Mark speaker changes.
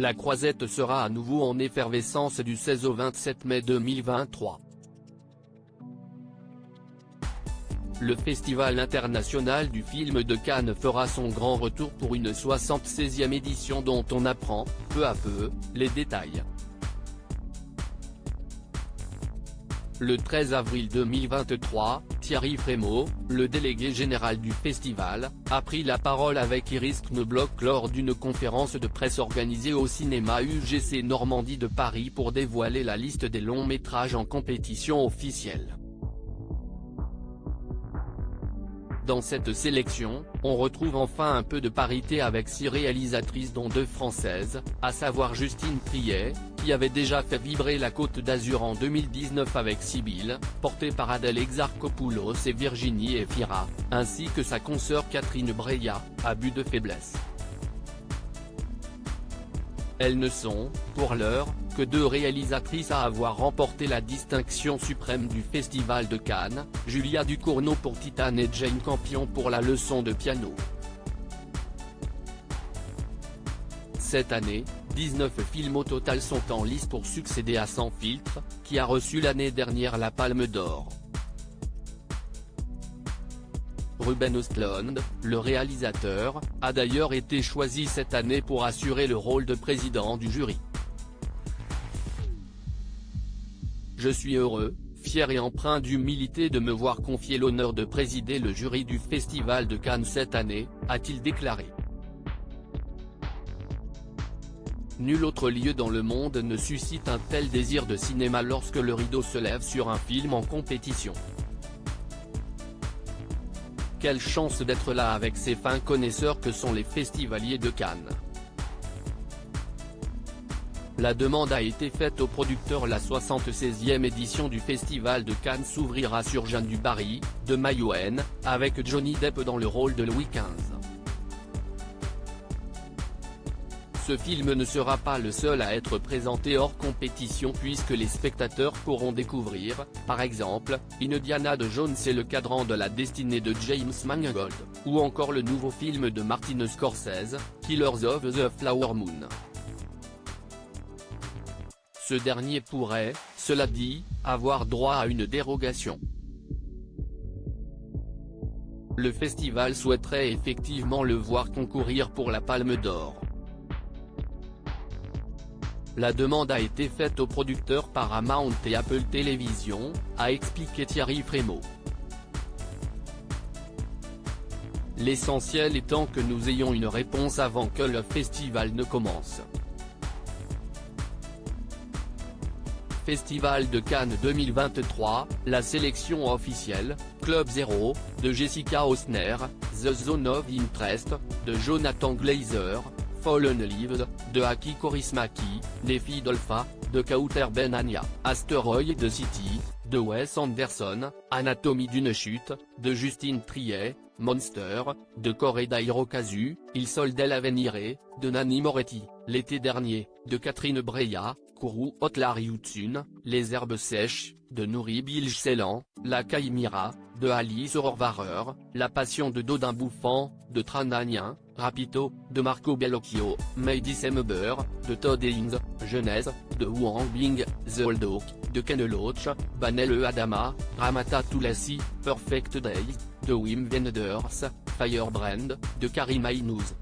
Speaker 1: La Croisette sera à nouveau en effervescence du 16 au 27 mai 2023. Le Festival international du film de Cannes fera son grand retour pour une 76e édition dont on apprend, peu à peu, les détails. Le 13 avril 2023, Thierry Frémaux, le délégué général du festival, a pris la parole avec Iris Knobloch lors d'une conférence de presse organisée au cinéma UGC Normandie de Paris pour dévoiler la liste des longs métrages en compétition officielle. Dans cette sélection, on retrouve enfin un peu de parité avec 6 réalisatrices dont 2 françaises, à savoir Justine Triet, qui avait déjà fait vibrer la Côte d'Azur en 2019 avec Sibylle, portée par Adèle Exarchopoulos et Virginie Efira, ainsi que sa consoeur Catherine Breillat, Abus de faiblesse. Elles ne sont, pour l'heure, que 2 réalisatrices à avoir remporté la distinction suprême du Festival de Cannes, Julia Ducournau pour Titane et Jane Campion pour La leçon de piano. Cette année, 19 films au total sont en lice pour succéder à Sans filtre, qui a reçu l'année dernière la Palme d'Or. Ruben Östlund, le réalisateur, a d'ailleurs été choisi cette année pour assurer le rôle de président du jury. Je suis heureux, fier et empreint d'humilité de me voir confier l'honneur de présider le jury du Festival de Cannes cette année, a-t-il déclaré. Nul autre lieu dans le monde ne suscite un tel désir de cinéma lorsque le rideau se lève sur un film en compétition. Quelle chance d'être là avec ces fins connaisseurs que sont les festivaliers de Cannes. La demande a été faite au producteur. La 76e édition du Festival de Cannes s'ouvrira sur Jeanne du Barry, de Mayouen, avec Johnny Depp dans le rôle de Louis XV. Ce film ne sera pas le seul à être présenté hors compétition puisque les spectateurs pourront découvrir, par exemple, Indiana Jones et le cadran de la destinée de James Mangold, ou encore le nouveau film de Martin Scorsese, Killers of the Flower Moon. Ce dernier pourrait, cela dit, avoir droit à une dérogation. Le festival souhaiterait effectivement le voir concourir pour la Palme d'Or. La demande a été faite aux producteurs Paramount et Apple Television, a expliqué Thierry Frémaux. L'essentiel étant que nous ayons une réponse avant que le festival ne commence. Festival de Cannes 2023, la sélection officielle, Club Zero, de Jessica Hausner, The Zone of Interest, de Jonathan Glazer, Fallen Leaves, de Aki Kaurismäki, Les filles d'Olpha, de Kauter Ben Anya, Asteroid City, de Wes Anderson, Anatomie d'une chute, de Justine Triet, Monster, de Koreda Hirokazu, Il Sol dell'Avvenire, de Nanni Moretti, L'été dernier, de Catherine Breillat, Kuru Otlar-Yutsun, Les herbes sèches, de Nouri Bilge Ceylan, La Caïmira, de Alice Rohrwacher, La passion de Dodin Bouffant, de Tran Anh Nhân, Rapito, de Marco Bellocchio, May December, de Todd Haynes, Genèse, de Wang Bing, The Old Oak, de Ken Loach, Banel Adama, Ramata Toulasi, Perfect Days, de Wim Wenders, Firebrand, de Karim Aynouz.